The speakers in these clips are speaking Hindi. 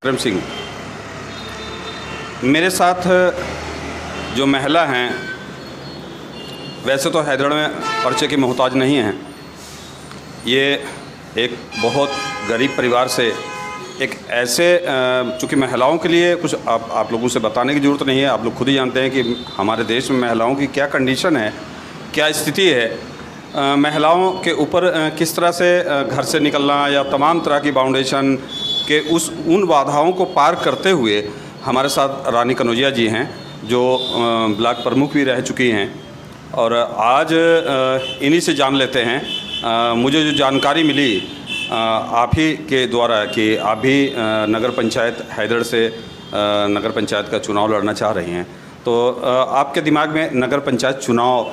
विक्रम सिंह, मेरे साथ जो महिला हैं वैसे तो हैदराबाद में परिचय की मोहताज नहीं हैं। ये एक बहुत गरीब परिवार से एक ऐसे चूँकि महिलाओं के लिए कुछ आप लोगों से बताने की ज़रूरत नहीं है, आप लोग खुद ही जानते हैं कि हमारे देश में महिलाओं की क्या कंडीशन है, क्या स्थिति है। महिलाओं के ऊपर किस तरह से घर से निकलना या तमाम तरह की बाउंडेशन के उन बाधाओं को पार करते हुए हमारे साथ रानी कनौजिया जी हैं, जो ब्लॉक प्रमुख भी रह चुकी हैं। और आज इन्हीं से जान लेते हैं। मुझे जो जानकारी मिली आप ही के द्वारा कि आप भी नगर पंचायत हैदर से नगर पंचायत का चुनाव लड़ना चाह रही हैं, तो आपके दिमाग में नगर पंचायत चुनाव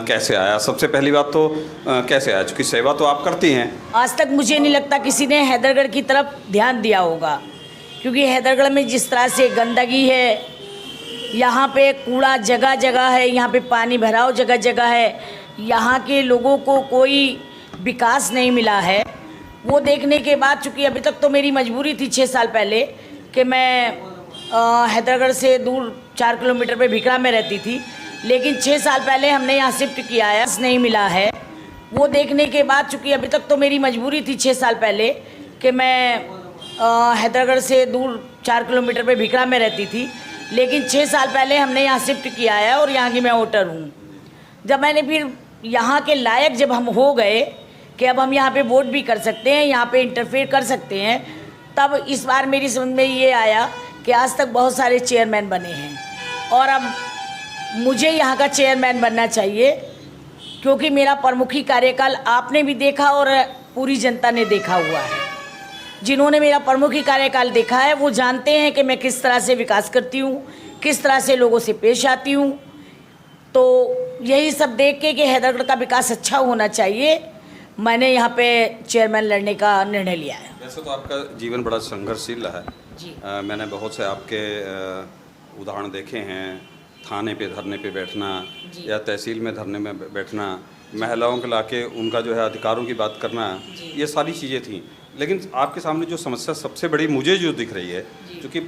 कैसे आया? सबसे पहली बात तो कैसे आया, चूँकि सेवा तो आप करती हैं। आज तक मुझे नहीं लगता किसी ने हैदरगढ़ की तरफ ध्यान दिया होगा, क्योंकि हैदरगढ़ में जिस तरह से गंदगी है, यहाँ पे कूड़ा जगह जगह है, यहाँ पे पानी भराव जगह जगह है, यहाँ के लोगों को कोई विकास नहीं मिला है। वो देखने के बाद, चूँकि अभी तक तो मेरी मजबूरी थी 6 साल पहले कि मैं हैदरगढ़ से दूर 4 किलोमीटर पे भिकरा में रहती थी, लेकिन 6 साल पहले हमने यहाँ शिफ्ट किया है, नहीं मिला है। वो देखने के बाद, चूँकि अभी तक तो मेरी मजबूरी थी 6 साल पहले कि मैं हैदरगढ़ से दूर 4 किलोमीटर पे भिकरा में रहती थी, लेकिन 6 साल पहले हमने यहाँ शिफ्ट किया है और यहाँ की मैं वोटर हूँ। जब मैंने फिर यहाँ के लायक जब हम हो गए कि अब हम यहाँ पे वोट भी कर सकते हैं, यहाँ पे इंटरफेयर कर सकते हैं, तब इस बार मेरी समझ में ये आया कि आज तक बहुत सारे चेयरमैन बने हैं और अब मुझे यहाँ का चेयरमैन बनना चाहिए, क्योंकि मेरा प्रमुखी कार्यकाल आपने भी देखा और पूरी जनता ने देखा हुआ है। जिन्होंने मेरा प्रमुखी कार्यकाल देखा है वो जानते हैं कि मैं किस तरह से विकास करती हूँ, किस तरह से लोगों से पेश आती हूँ। तो यही सब देख के कि हैदरगढ़ का विकास अच्छा होना चाहिए, मैंने यहाँ पे चेयरमैन लड़ने का निर्णय लिया है। वैसे तो आपका जीवन बड़ा संघर्षशील रहा है जी। मैंने बहुत से आपके उदाहरण देखे हैं, थाने पे धरने पे बैठना या तहसील में धरने में बैठना, महिलाओं के लाके उनका जो है अधिकारों की बात करना, ये सारी चीज़ें थी। लेकिन आपके सामने जो समस्या सबसे बड़ी मुझे जो दिख रही है, क्योंकि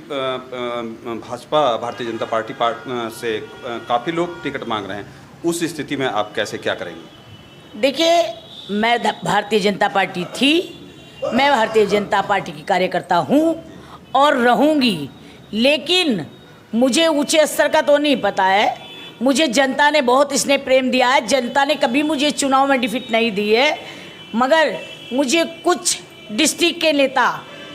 भाजपा भारतीय जनता पार्टी से काफ़ी लोग टिकट मांग रहे हैं, उस स्थिति में आप कैसे क्या करेंगे? देखिए, मैं भारतीय जनता पार्टी थी, मैं भारतीय जनता पार्टी की कार्यकर्ता हूँ और रहूँगी, लेकिन मुझे ऊंचे स्तर का तो नहीं पता है। मुझे जनता ने बहुत स्नेह प्रेम दिया है, जनता ने कभी मुझे चुनाव में डिफीट नहीं दी है, मगर मुझे कुछ डिस्ट्रिक्ट के नेता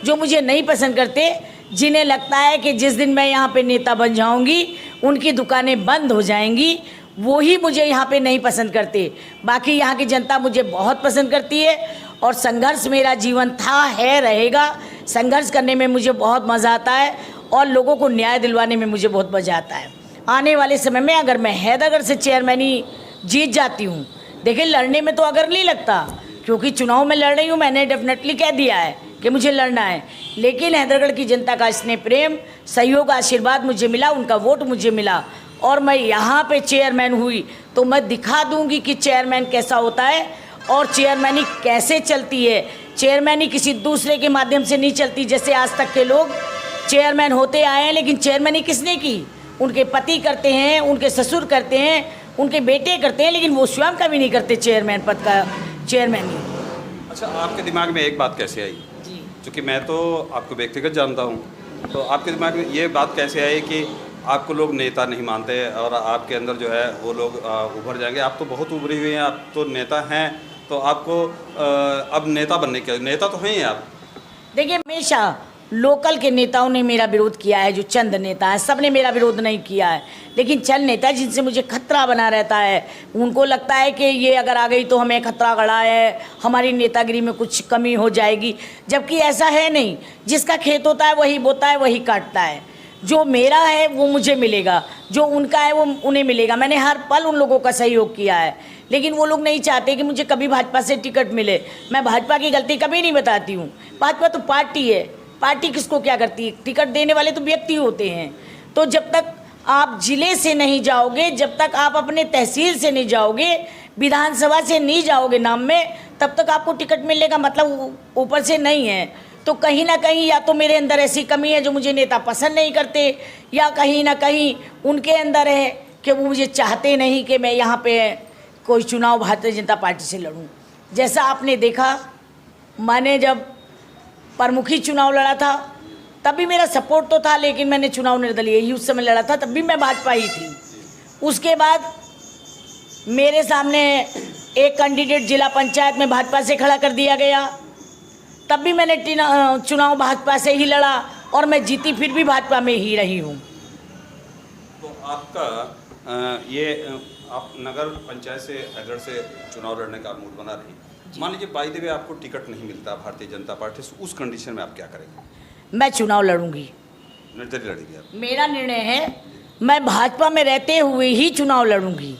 जो मुझे नहीं पसंद करते, जिन्हें लगता है कि जिस दिन मैं यहाँ पे नेता बन जाऊँगी उनकी दुकानें बंद हो जाएंगी, वो ही मुझे यहाँ पे नहीं पसंद करते। बाकी यहाँ की जनता मुझे बहुत पसंद करती है और संघर्ष मेरा जीवन था, है, रहेगा। संघर्ष करने में मुझे बहुत मज़ा आता है और लोगों को न्याय दिलवाने में मुझे बहुत मज़ा आता है। आने वाले समय में अगर मैं हैदरगढ़ से चेयरमैनी जीत जाती हूँ, देखिए लड़ने में तो अगर नहीं लगता, क्योंकि चुनाव में लड़ रही हूँ, मैंने डेफिनेटली कह दिया है कि मुझे लड़ना है, लेकिन हैदरगढ़ की जनता का स्नेह प्रेम, सहयोग, आशीर्वाद मुझे मिला, उनका वोट मुझे मिला और मैं यहाँ पे चेयरमैन हुई तो मैं दिखा दूँगी कि चेयरमैन कैसा होता है और चेयरमैनी कैसे चलती है। चेयरमैनी किसी दूसरे के माध्यम से नहीं चलती, जैसे आज तक के लोग चेयरमैन होते आए हैं, लेकिन चेयरमैनी किसने की? उनके पति करते हैं, उनके ससुर करते हैं, उनके बेटे करते हैं, लेकिन वो स्वयं का भी नहीं करते चेयरमैन पद का चेयरमैनी। अच्छा, आपके दिमाग में एक बात कैसे आई? जी, क्योंकि मैं तो आपको व्यक्तिगत जानता हूँ, तो आपके दिमाग में ये बात कैसे आई कि आपको लोग नेता नहीं मानते और आपके अंदर जो है वो लोग उभर जाएंगे? आप तो बहुत उभरी हुई हैं, आप तो नेता हैं, तो आपको अब नेता बनने के, नेता तो हैं ही आप। देखिए, हमेशा लोकल के नेताओं ने मेरा विरोध किया है, जो चंद नेता हैं, सब ने मेरा विरोध नहीं किया है, लेकिन चंद नेता जिनसे मुझे खतरा बना रहता है, उनको लगता है कि ये अगर आ गई तो हमें खतरा खड़ा है, हमारी नेतागिरी में कुछ कमी हो जाएगी, जबकि ऐसा है नहीं। जिसका खेत होता है वही बोता है, वही काटता है। जो मेरा है वो मुझे मिलेगा, जो उनका है वो उन्हें मिलेगा। मैंने हर पल उन लोगों का सहयोग किया है, लेकिन वो लोग नहीं चाहते कि मुझे कभी भाजपा से टिकट मिले। मैं भाजपा की गलती कभी नहीं बताती हूँ। भाजपा तो पार्टी है, पार्टी किसको क्या करती है? टिकट देने वाले तो व्यक्ति होते हैं। तो जब तक आप जिले से नहीं जाओगे, जब तक आप अपने तहसील से नहीं जाओगे, विधानसभा से नहीं जाओगे नाम में, तब तक आपको टिकट मिलने का मतलब ऊपर से नहीं है। तो कहीं ना कहीं या तो मेरे अंदर ऐसी कमी है जो मुझे नेता पसंद नहीं करते, या कहीं ना कहीं उनके अंदर है कि वो मुझे चाहते नहीं कि मैं यहाँ पे कोई चुनाव भारतीय जनता पार्टी से लड़ूं। जैसा आपने देखा, मैंने जब प्रमुखी चुनाव लड़ा था तब भी मेरा सपोर्ट तो था, लेकिन मैंने चुनाव निर्दलीय ही उस समय लड़ा था, तब भी मैं भाजपा ही थी। उसके बाद मेरे सामने एक कैंडिडेट जिला पंचायत में भाजपा से खड़ा कर दिया गया, तब भी मैंने चुनाव भाजपा से ही लड़ा और मैं जीती फिर भी भाजपा में ही रही हूँ। तो आपका आप नगर पंचायत से हैदर से चुनाव लड़ने का मूड बना रही, मान लीजिए बाई द वे आपको टिकट नहीं मिलता भारतीय जनता पार्टी से, उस कंडीशन में आप क्या करेंगे? मैं चुनाव लड़ूंगी, निर्दलीय लड़ेगी आप? मेरा निर्णय है, मैं भाजपा में रहते हुए ही चुनाव लड़ूंगी।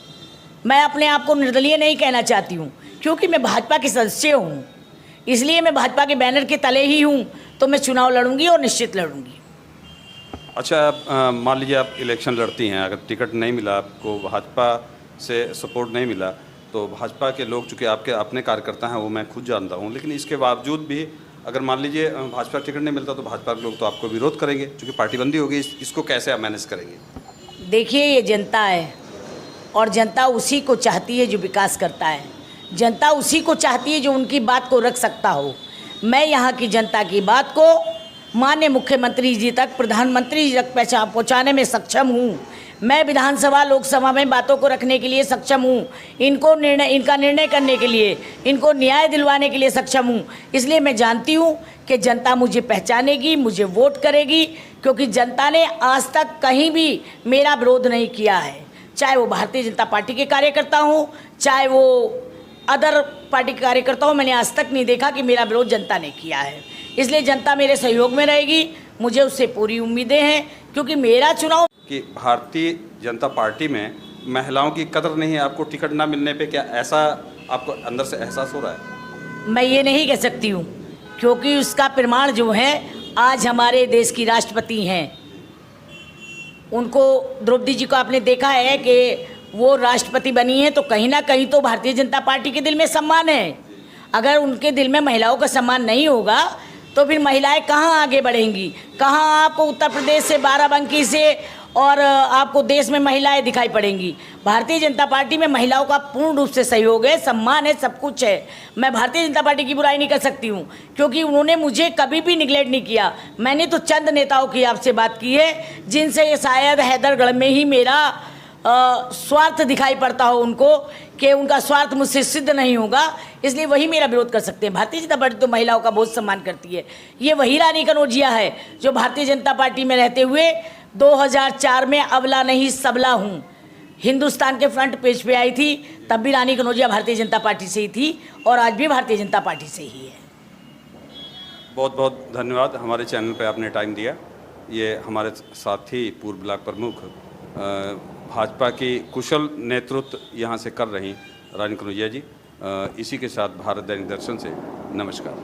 मैं अपने आप को निर्दलीय नहीं कहना चाहती हूँ, क्योंकि मैं भाजपा के सदस्य हूँ, इसलिए मैं भाजपा के बैनर के तले ही हूँ, तो मैं चुनाव लड़ूंगी और निश्चित लड़ूंगी। अच्छा, मान लीजिए आप इलेक्शन लड़ती हैं, अगर टिकट नहीं मिला, आपको भाजपा से सपोर्ट नहीं मिला, तो भाजपा के लोग, चूँकि आपके अपने कार्यकर्ता हैं, वो मैं खुद जानता हूँ, लेकिन इसके बावजूद भी अगर मान लीजिए भाजपा टिकट नहीं मिलता तो भाजपा के लोग तो आपको विरोध करेंगे, क्योंकि पार्टी बंदी होगी। इसको कैसे आप मैनेज करेंगे? देखिए, ये जनता है और जनता उसी को चाहती है जो विकास करता है, जनता उसी को चाहती है जो उनकी बात को रख सकता हो। मैं यहाँ की जनता की बात को माननीय मुख्यमंत्री जी तक, प्रधानमंत्री जी तक पहुँचाने में सक्षम हूँ। मैं विधानसभा लोकसभा में बातों को रखने के लिए सक्षम हूँ, इनका निर्णय करने के लिए, इनको न्याय दिलवाने के लिए सक्षम हूँ। इसलिए मैं जानती हूँ कि जनता मुझे पहचानेगी, मुझे वोट करेगी, क्योंकि जनता ने आज तक कहीं भी मेरा विरोध नहीं किया है, चाहे वो भारतीय जनता पार्टी के कार्यकर्ता हों, चाहे वो अदर पार्टी के कार्यकर्ता हों। मैंने आज तक नहीं देखा कि मेरा विरोध जनता ने किया है। इसलिए जनता मेरे सहयोग में रहेगी, मुझे उससे पूरी उम्मीदें हैं, क्योंकि मेरा चुनाव कि भारतीय जनता पार्टी में महिलाओं की कदर नहीं है, आपको टिकट ना मिलने पे क्या ऐसा आपको अंदर से एहसास हो रहा है? मैं ये नहीं कह सकती हूँ, क्योंकि उसका प्रमाण जो है, आज हमारे देश की राष्ट्रपति हैं, उनको, द्रौपदी जी को आपने देखा है कि वो राष्ट्रपति बनी है, तो कहीं ना कहीं तो भारतीय जनता पार्टी के दिल में सम्मान है। अगर उनके दिल में महिलाओं का सम्मान नहीं होगा तो फिर महिलाएं कहाँ आगे बढ़ेंगी? कहाँ आपको उत्तर प्रदेश से, बाराबंकी से और आपको देश में महिलाएं दिखाई पड़ेंगी? भारतीय जनता पार्टी में महिलाओं का पूर्ण रूप से सहयोग है, सम्मान है, सब कुछ है। मैं भारतीय जनता पार्टी की बुराई नहीं कर सकती हूँ, क्योंकि उन्होंने मुझे कभी भी निगलेक्ट नहीं किया। मैंने तो चंद नेताओं की आपसे बात की है जिनसे शायद हैदरगढ़ में ही मेरा स्वार्थ दिखाई पड़ता हो उनको, कि उनका स्वार्थ मुझसे सिद्ध नहीं होगा, इसलिए वही मेरा विरोध कर सकते हैं। भारतीय जनता पार्टी तो महिलाओं का बहुत सम्मान करती है। ये वही रानी कनौजिया है जो भारतीय जनता पार्टी में रहते हुए 2004 में अबला नहीं सबला हूँ, हिंदुस्तान के फ्रंट पेज पे आई थी, तब भी रानी कनौजिया भारतीय जनता पार्टी से ही थी और आज भी भारतीय जनता पार्टी से ही है। बहुत बहुत धन्यवाद, हमारे चैनल पे आपने टाइम दिया। ये हमारे साथी पूर्व ब्लॉक प्रमुख, भाजपा की कुशल नेतृत्व यहाँ से कर रही रानी कनौजिया जी। इसी के साथ भारत दैनिक दर्शन से नमस्कार।